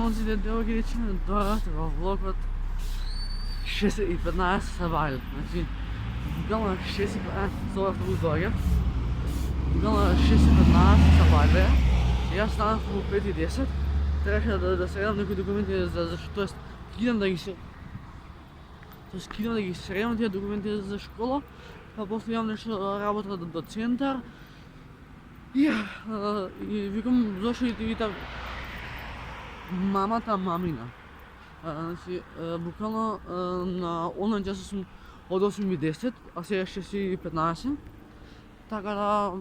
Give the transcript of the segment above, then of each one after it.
ремонт іде дорогічно, до влог от 6:15 вставали. Значить, вгала 6:15 40 доларів. Вгала 6:15 вставали. Я стану в 5:10. Трябва да средам някои документи, т.е. кидам да ги се... Тоест кидам да ги средам тия документи за школа, а после имам нещо работа до център. И викам, защо и там мамата мамина. Значи, буквално на онлайн часа съм от 8:10, а сега 6:15. Така да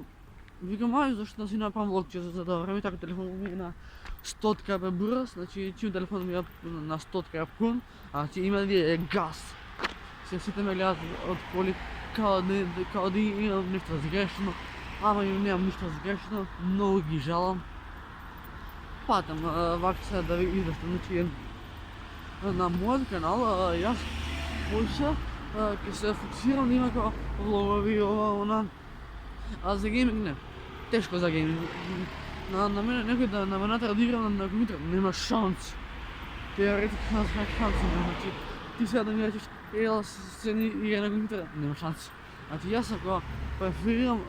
викам, защо да си направим влог часа за това време, така телефонът ми е на 100 км бърз, значи чим телефонът ми е на 100 км пълн, значи има ли е газ. Сега сите ме гледат от коли, kao да имам нещо разгрешено, ама нямам нищо разгрешено, много ги жалам. Патам вака сега да ви излъщам, значи на моят канал, аз больше ќе се фокусирам да има kao влогови а за гейминг не. Тежко за гейминг. На мене някой да на мене да играм на компютър, няма шанс. Теоретично няма шанс, значи ти сега да ми речеш, ела се игра на компютъра, няма шанс. Значи аз ако преферирам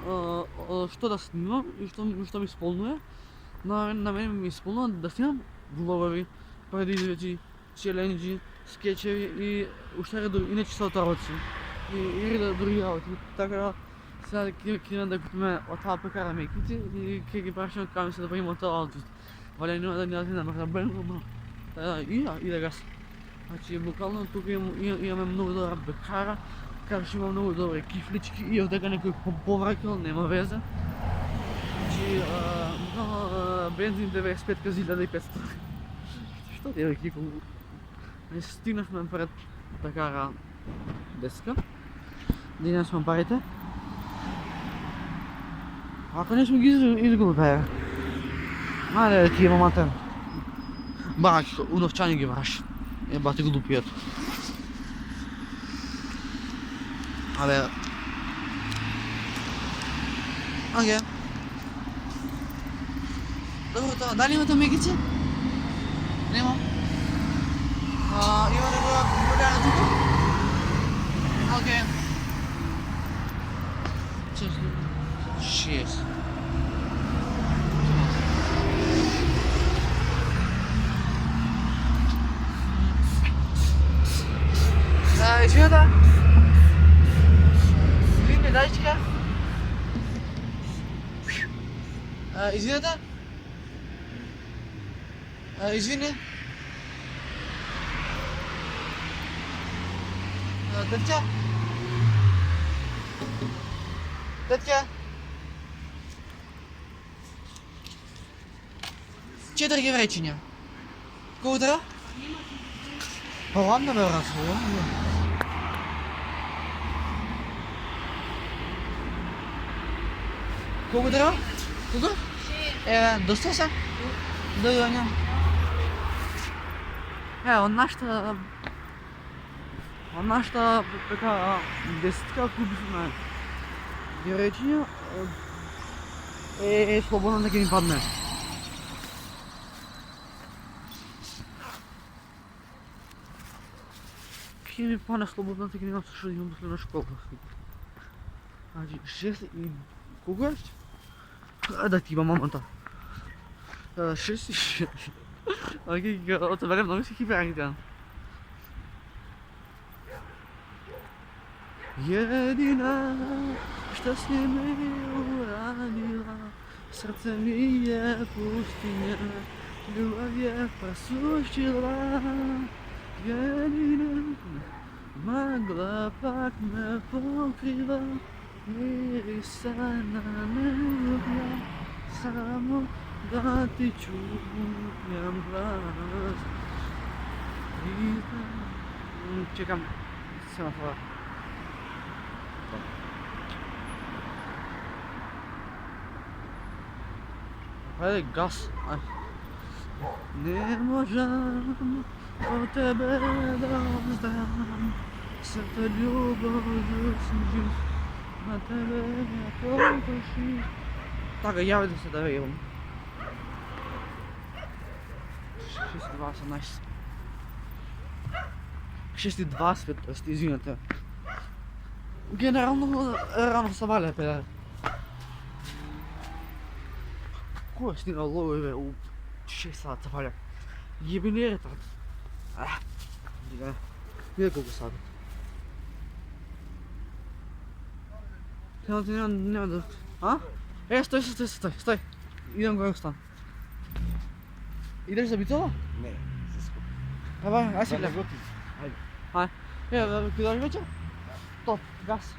що да снимам и що ми изпълнуе, на мен ми изпълнува да снимам влогови, предизвици, челенджи, скетчеви и още иначе са отработи. И да други работи. Така сега кидам да купиме от това пекара мейките и ќе ги прашам кај ми се да правим от това аутфит. Валя няма да набрабено, и да гас. Значи буквално тук имаме много добра пекара, така ще има много добри кифлички и от така някой повракъл, нема везе. Значи бензин 95 към 1500. Що ти е кифл? Стигнахме пред пекара деска. Дигнем сме парите. Ако не сме ги изгубили. Айде ти има матер. Бак, удовчани ги враш. Ебати глупият. Абе. Окей. Добро, дали имате мегици? Нема. Има да го голяна тук? Окей. 6. Извината. Видите, дайчика. Извината. Извини. Дъвча. Дъвча. 4 ги вречения. Колко? Ладно бе, разхова. Колко дърва? Колко? Доста са? Да, няма. От нашата така десетка купихме диречения е свободно да ги ни падне. Ще ми падне свободно да ги нямам също да имам после на школа. Значи 6 и... Колко е? Да ти има мамата. 6 и 6. Окей, от време много си хипярите. Jedina, što si me uranila, srce mi je pustinja, ljubav je presušila. Jedina, magla pak me pokriva, mirisana ne ljublja, samo da ti čujem glas. Čekam semafora. Хайде газ. Не можам от тебе да оздам, света любов заслужив, на тебе не потуши. Така, явайте се да вием. 62 18. 6:20, то есть, извините. Генерално рано се валя пе. Кој е стигнал лови бе у 6 сат се валя. Јебени е тат. Виде колку сат. Тема ти нема да... А? Стој. Идем го едностан. Идеш за Битола? Не, за скоро. Ајде си Да, гледам. готови. Ајде. Ќе дојдеш вечер? Топ, газ.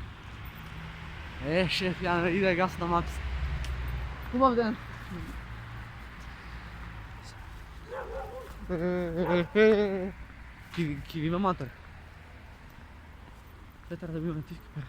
Шеф, ја иде газ на макс. Хубав ден. Ки ви има матер. Петар да биме тивки пера.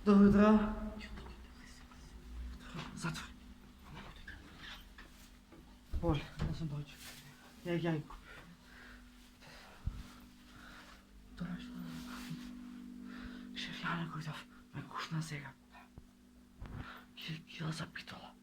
Добро утро. Затвори. Оле, да сам дојде. Ја го купив. Шеф, ја не којдов. Ме гушна сега. Ќе да запитала.